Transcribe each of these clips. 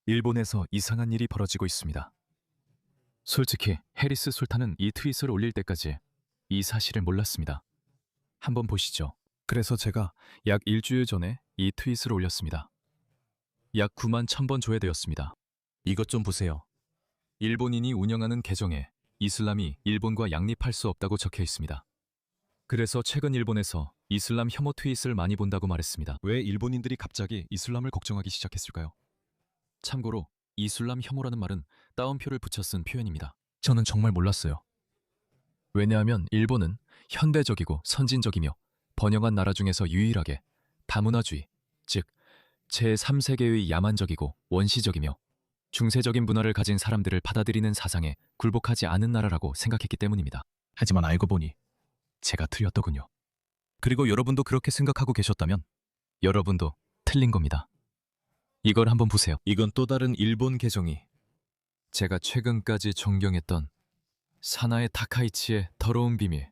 일본에서 이상한 일이 벌어지고 있습니다. 솔직히 해리스 술탄은 이 트윗을 올릴 때까지 이 사실을 몰랐습니다. 한번 보시죠. 그래서 제가 약 일주일 전에 이 트윗을 올렸습니다. 약 9만 1000번 조회되었습니다. 이것 좀 보세요. 일본인이 운영하는 계정에 이슬람이 일본과 양립할 수 없다고 적혀 있습니다. 그래서 최근 일본에서 이슬람 혐오 트윗을 많이 본다고 말했습니다. 왜 일본인들이 갑자기 이슬람을 걱정하기 시작했을까요? 참고로 이슬람 혐오라는 말은 따옴표를 붙여 쓴 표현입니다. 저는 정말 몰랐어요. 왜냐하면 일본은 현대적이고 선진적이며 번영한 나라 중에서 유일하게 다문화주의, 즉 제3세계의 야만적이고 원시적이며 중세적인 문화를 가진 사람들을 받아들이는 사상에 굴복하지 않은 나라라고 생각했기 때문입니다. 하지만 알고 보니 제가 틀렸더군요. 그리고 여러분도 그렇게 생각하고 계셨다면 여러분도 틀린 겁니다. 이걸 한번 보세요. 이건 또 다른 일본 계정이 제가 최근까지 존경했던 사나의 타카이치의 더러운 비밀,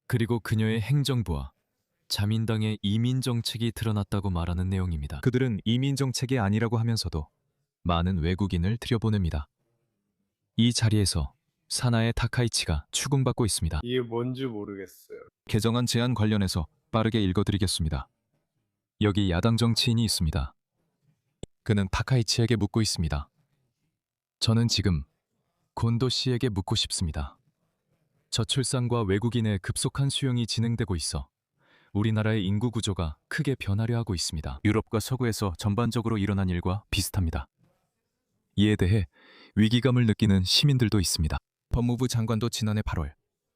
그리고 그녀의 행정부와 자민당의 이민 정책이 드러났다고 말하는 내용입니다. 그들은 이민 정책이 아니라고 하면서도 많은 외국인을 들여보냅니다. 이 자리에서 사나의 타카이치가 추궁받고 있습니다. 이게 뭔지 모르겠어요. 개정안 제안 관련해서 빠르게 읽어드리겠습니다. 여기 야당 정치인이 있습니다. 그는 타카이치에게 묻고 있습니다. 저는 지금 곤도 씨에게 묻고 싶습니다. 저출산과 외국인의 급속한 수용이 진행되고 있어 우리나라의 인구 구조가 크게 변하려 하고 있습니다. 유럽과 서구에서 전반적으로 일어난 일과 비슷합니다. 이에 대해 위기감을 느끼는 시민들도 있습니다. 법무부 장관도 지난해 8월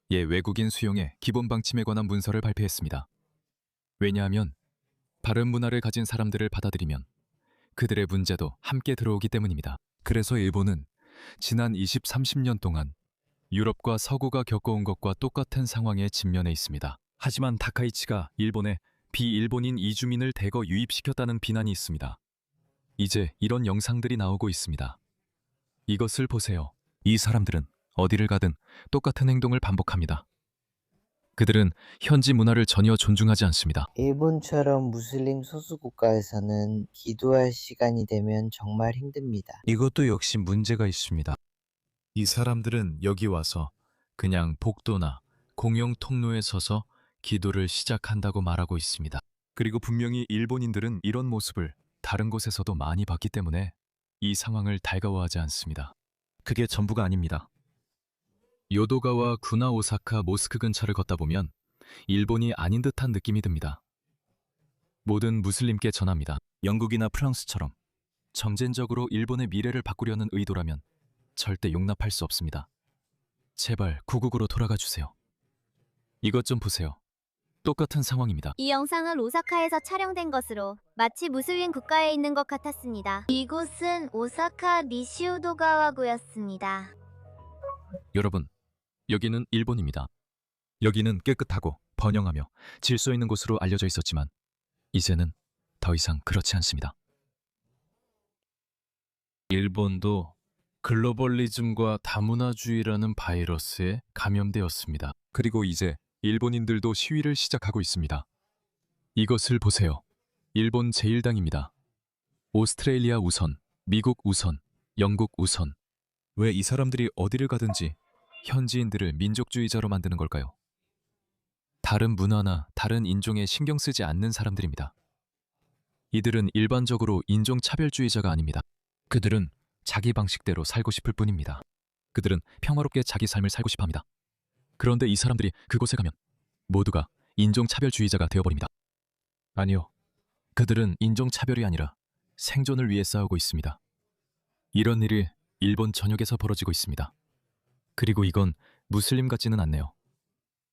외국인 수용의 기본 방침에 관한 문서를 발표했습니다. 왜냐하면 바른 문화를 가진 사람들을 받아들이면 그들의 문제도 함께 들어오기 때문입니다. 그래서 일본은 지난 20, 30년 동안 유럽과 서구가 겪어온 것과 똑같은 상황에 직면해 있습니다. 하지만 타카이치가 일본에 비일본인 이주민을 대거 유입시켰다는 비난이 있습니다. 이제 이런 영상들이 나오고 있습니다. 이것을 보세요. 이 사람들은 어디를 가든 똑같은 행동을 반복합니다. 그들은 현지 문화를 전혀 존중하지 않습니다. 일본처럼 무슬림 소수 국가에서는 기도할 시간이 되면 정말 힘듭니다. 이것도 역시 문제가 있습니다. 이 사람들은 여기 와서 그냥 복도나 공용 통로에 서서 기도를 시작한다고 말하고 있습니다. 그리고 분명히 일본인들은 이런 모습을 다른 곳에서도 많이 봤기 때문에 이 상황을 달가워하지 않습니다. 그게 전부가 아닙니다. 요도가와 구나 오사카 모스크 근처를 걷다 보면 일본이 아닌 듯한 느낌이 듭니다. 모든 무슬림께 전합니다. 영국이나 프랑스처럼 점진적으로 일본의 미래를 바꾸려는 의도라면 절대 용납할 수 없습니다. 제발 고국으로 돌아가 주세요. 이것 좀 보세요. 똑같은 상황입니다. 이 영상은 오사카에서 촬영된 것으로 마치 무슬림 국가에 있는 것 같았습니다. 이곳은 오사카 니시우도가와구였습니다. 여러분, 여기는 일본입니다. 여기는 깨끗하고 번영하며 질서 있는 곳으로 알려져 있었지만 이제는 더 이상 그렇지 않습니다. 일본도 글로벌리즘과 다문화주의라는 바이러스에 감염되었습니다. 그리고 이제 일본인들도 시위를 시작하고 있습니다. 이것을 보세요. 일본 제1당입니다. 오스트레일리아 우선, 미국 우선, 영국 우선. 왜 이 사람들이 어디를 가든지 현지인들을 민족주의자로 만드는 걸까요? 다른 문화나 다른 인종에 신경 쓰지 않는 사람들입니다. 이들은 일반적으로 인종차별주의자가 아닙니다. 그들은 자기 방식대로 살고 싶을 뿐입니다. 그들은 평화롭게 자기 삶을 살고 싶어 합니다. 그런데 이 사람들이 그곳에 가면 모두가 인종차별주의자가 되어버립니다. 아니요. 그들은 인종차별이 아니라 생존을 위해 싸우고 있습니다. 이런 일이 일본 전역에서 벌어지고 있습니다. 그리고 이건 무슬림 같지는 않네요.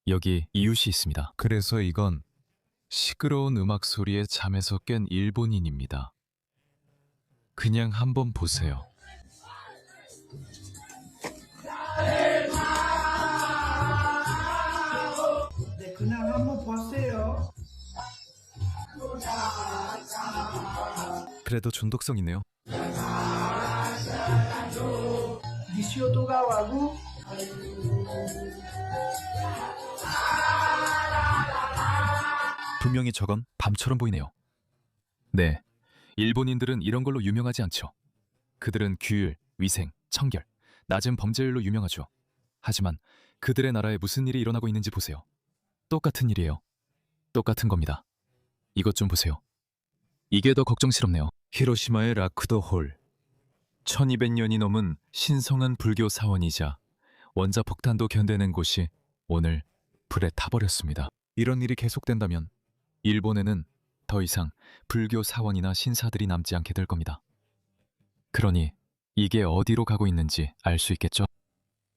여기 이웃이 있습니다. 그래서 이건 시끄러운 음악 소리에 잠에서 깬 일본인입니다. 그냥 한번 보세요. 네, 그냥 한번 보세요. 그래도 중독성 있네요. 니시오도가와구 분명히 저건 밤처럼 보이네요. 네, 일본인들은 이런 걸로 유명하지 않죠. 그들은 규율, 위생, 청결, 낮은 범죄율로 유명하죠. 하지만 그들의 나라에 무슨 일이 일어나고 있는지 보세요. 똑같은 일이에요. 똑같은 겁니다. 이것 좀 보세요. 이게 더 걱정스럽네요. 히로시마의 라쿠도 홀. 1200년이 넘은 신성한 불교 사원이자 원자 폭탄도 견뎌낸 곳이 오늘 불에 타버렸습니다. 이런 일이 계속된다면 일본에는 더 이상 불교 사원이나 신사들이 남지 않게 될 겁니다. 그러니 이게 어디로 가고 있는지 알 수 있겠죠?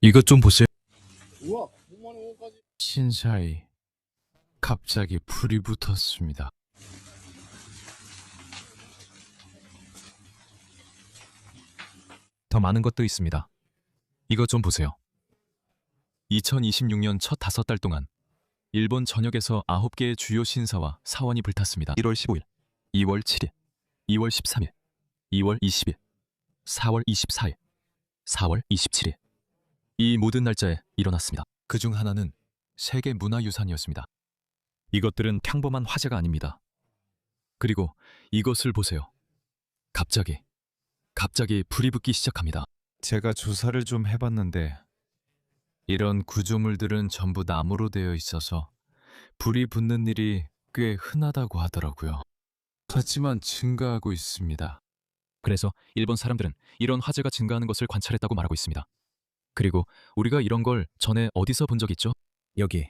이것 좀 보세요. 신사에 갑자기 불이 붙었습니다. 더 많은 것도 있습니다. 이것 좀 보세요. 2026년 첫 5달 동안 일본 전역에서 9개의 주요 신사와 사원이 불탔습니다. 1월 15일, 2월 7일, 2월 13일, 2월 20일, 4월 24일, 4월 27일. 이 모든 날짜에 일어났습니다. 그중 하나는 세계 문화유산이었습니다. 이것들은 평범한 화재가 아닙니다. 그리고 이것을 보세요. 갑자기 불이 붙기 시작합니다. 제가 조사를 좀 해봤는데 이런 구조물들은 전부 나무로 되어 있어서 불이 붙는 일이 꽤 흔하다고 하더라고요. 하지만 증가하고 있습니다. 그래서 일본 사람들은 이런 화재가 증가하는 것을 관찰했다고 말하고 있습니다. 그리고 우리가 이런 걸 전에 어디서 본 적 있죠? 여기,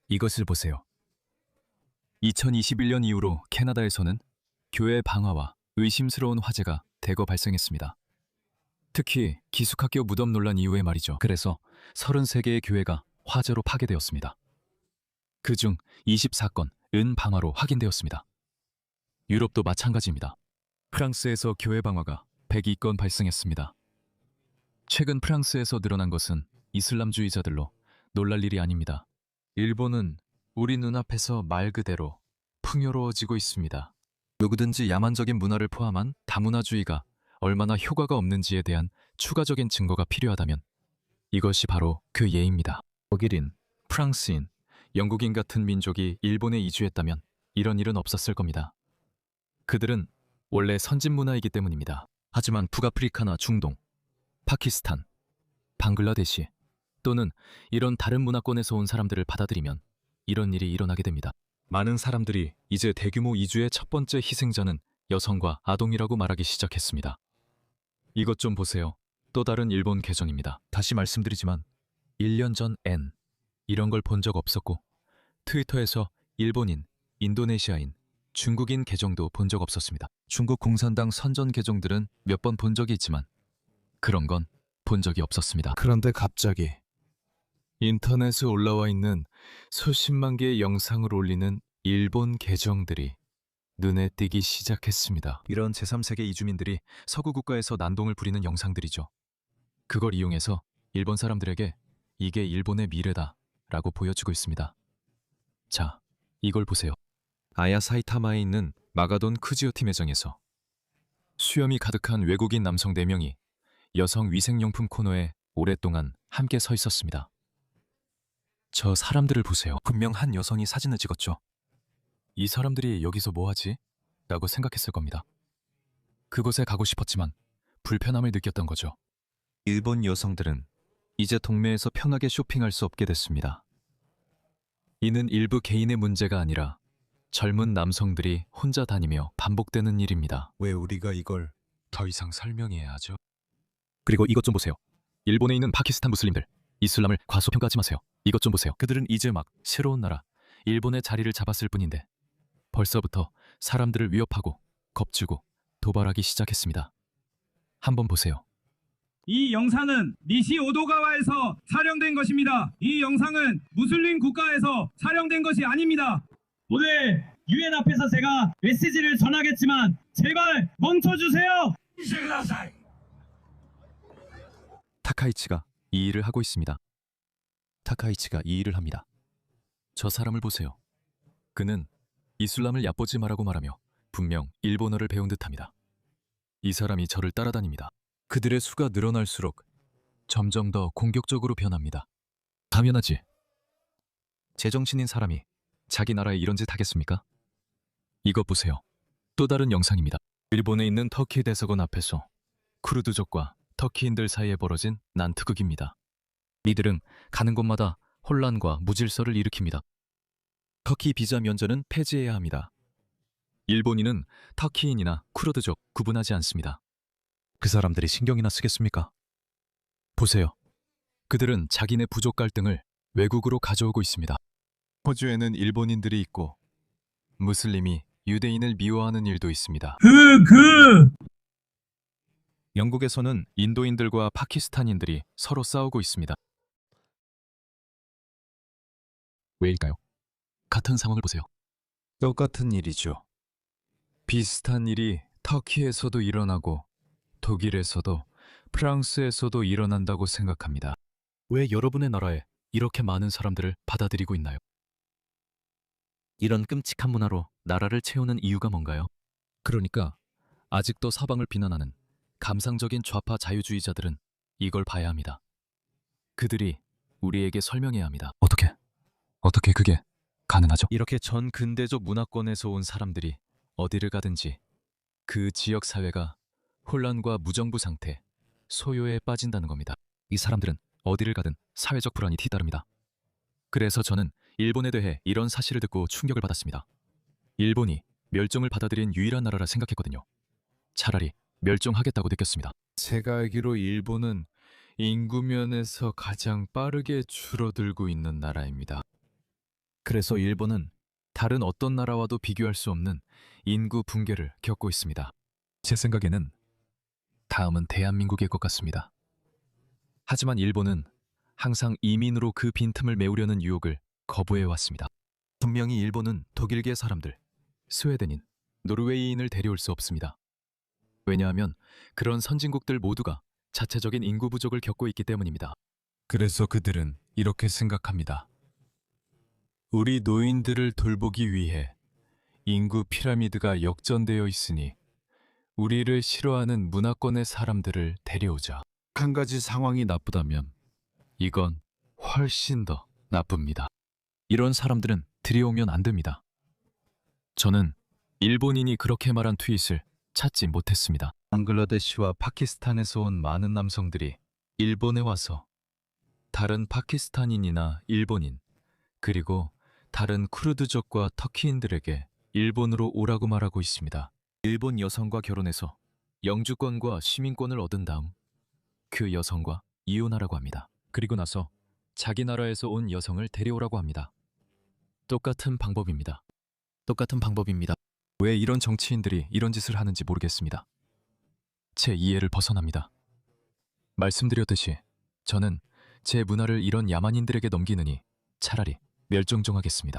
이것을 보세요. 2021년 이후로 캐나다에서는 교회 방화와 의심스러운 화재가 대거 발생했습니다. 특히 기숙학교 무덤 논란 이후에 말이죠. 그래서 33개의 교회가 화재로 파괴되었습니다. 그중 24건 은방화로 확인되었습니다. 유럽도 마찬가지입니다. 프랑스에서 교회 방화가 102건 발생했습니다. 최근 프랑스에서 늘어난 것은 이슬람주의자들로 놀랄 일이 아닙니다. 일본은 우리 눈앞에서 말 그대로 풍요로워지고 있습니다. 누구든지 야만적인 문화를 포함한 다문화주의가 얼마나 효과가 없는지에 대한 추가적인 증거가 필요하다면 이것이 바로 그 예입니다. 독일인, 프랑스인, 영국인 같은 민족이 일본에 이주했다면 이런 일은 없었을 겁니다. 그들은 원래 선진 문화이기 때문입니다. 하지만 북아프리카나 중동, 파키스탄, 방글라데시 또는 이런 다른 문화권에서 온 사람들을 받아들이면 이런 일이 일어나게 됩니다. 많은 사람들이 이제 대규모 이주의 첫 번째 희생자는 여성과 아동이라고 말하기 시작했습니다. 이것 좀 보세요. 또 다른 일본 계정입니다. 다시 말씀드리지만 1년 전 N 이런 걸 본 적 없었고 트위터에서 일본인, 인도네시아인, 중국인 계정도 본 적 없었습니다. 중국 공산당 선전 계정들은 몇 번 본 적이 있지만 그런 건 본 적이 없었습니다. 그런데 갑자기 인터넷에 올라와 있는 수십만 개의 영상을 올리는 일본 계정들이 눈에 띄기 시작했습니다. 이런 제3세계 이주민들이 서구 국가에서 난동을 부리는 영상들이죠. 그걸 이용해서 일본 사람들에게 이게 일본의 미래다 라고 보여주고 있습니다. 자, 이걸 보세요. 아야 사이타마에 있는 마가돈 크지오티 매장에서 수염이 가득한 외국인 남성 4명이 여성 위생용품 코너에 오랫동안 함께 서 있었습니다. 저 사람들을 보세요. 분명 한 여성이 사진을 찍었죠. 이 사람들이 여기서 뭐하지? 라고 생각했을 겁니다. 그곳에 가고 싶었지만 불편함을 느꼈던 거죠. 일본 여성들은 이제 동네에서 편하게 쇼핑할 수 없게 됐습니다. 이는 일부 개인의 문제가 아니라 젊은 남성들이 혼자 다니며 반복되는 일입니다. 왜 우리가 이걸 더 이상 설명해야 하죠? 그리고 이것 좀 보세요. 일본에 있는 파키스탄 무슬림들, 이슬람을 과소평가하지 마세요. 이것 좀 보세요. 그들은 이제 막 새로운 나라, 일본의 자리를 잡았을 뿐인데 벌써부터 사람들을 위협하고 겁주고 도발하기 시작했습니다. 한번 보세요. 이 영상은 니시 오도가와에서 촬영된 것입니다. 이 영상은 무슬림 국가에서 촬영된 것이 아닙니다. 오늘 유엔 앞에서 제가 메시지를 전하겠지만 제발 멈춰주세요. 타카이치가 이 일을 하고 있습니다. 타카이치가 이 일을 합니다. 저 사람을 보세요. 그는 이슬람을 얕보지 마라고 말하며 분명 일본어를 배운 듯합니다. 이 사람이 저를 따라다닙니다. 그들의 수가 늘어날수록 점점 더 공격적으로 변합니다. 당연하지. 제정신인 사람이 자기 나라에 이런 짓 하겠습니까? 이것 보세요. 또 다른 영상입니다. 일본에 있는 터키 대사관 앞에서 쿠르드족과 터키인들 사이에 벌어진 난투극입니다. 이들은 가는 곳마다 혼란과 무질서를 일으킵니다. 터키 비자 면제는 폐지해야 합니다. 일본인은 터키인이나 쿠르드족 구분하지 않습니다. 그 사람들이 신경이나 쓰겠습니까? 보세요. 그들은 자기네 부족 갈등을 외국으로 가져오고 있습니다. 호주에는 일본인들이 있고 무슬림이 유대인을 미워하는 일도 있습니다. 영국에서는 인도인들과 파키스탄인들이 서로 싸우고 있습니다. 왜일까요? 같은 상황을 보세요. 똑같은 일이죠. 비슷한 일이 터키에서도 일어나고 독일에서도 프랑스에서도 일어난다고 생각합니다. 왜 여러분의 나라에 이렇게 많은 사람들을 받아들이고 있나요? 이런 끔찍한 문화로 나라를 채우는 이유가 뭔가요? 그러니까 아직도 사방을 비난하는 감상적인 좌파 자유주의자들은 이걸 봐야 합니다. 그들이 우리에게 설명해야 합니다. 어떻게 그게 가능하죠? 이렇게 전 근대적 문화권에서 온 사람들이 어디를 가든지 그 지역 사회가 혼란과 무정부 상태, 소요에 빠진다는 겁니다. 이 사람들은 어디를 가든 사회적 불안이 뒤따릅니다. 그래서 저는 일본에 대해 이런 사실을 듣고 충격을 받았습니다. 일본이 멸종을 받아들인 유일한 나라라 생각했거든요. 차라리 멸종하겠다고 느꼈습니다. 제가 알기로 일본은 인구 면에서 가장 빠르게 줄어들고 있는 나라입니다. 그래서 일본은 다른 어떤 나라와도 비교할 수 없는 인구 붕괴를 겪고 있습니다. 제 생각에는 다음은 대한민국일 것 같습니다. 하지만 일본은 항상 이민으로 그 빈틈을 메우려는 유혹을 거부해왔습니다. 분명히 일본은 독일계 사람들, 스웨덴인, 노르웨이인을 데려올 수 없습니다. 왜냐하면 그런 선진국들 모두가 자체적인 인구 부족을 겪고 있기 때문입니다. 그래서 그들은 이렇게 생각합니다. 우리 노인들을 돌보기 위해 인구 피라미드가 역전되어 있으니 우리를 싫어하는 문화권의 사람들을 데려오자. 한 가지 상황이 나쁘다면 이건 훨씬 더 나쁩니다. 이런 사람들은 들여오면 안 됩니다. 저는 일본인이 그렇게 말한 트윗을 찾지 못했습니다. 방글라데시와 파키스탄에서 온 많은 남성들이 일본에 와서 다른 파키스탄인이나 일본인, 그리고 다른 쿠르드족과 터키인들에게 일본으로 오라고 말하고 있습니다. 일본 여성과 결혼해서 영주권과 시민권을 얻은 다음 그 여성과 이혼하라고 합니다. 그리고 나서 자기 나라에서 온 여성을 데려오라고 합니다. 똑같은 방법입니다. 왜 이런 정치인들이 이런 짓을 하는지 모르겠습니다. 제 이해를 벗어납니다. 말씀드렸듯이 저는 제 문화를 이런 야만인들에게 넘기느니 차라리 멸종정하겠습니다.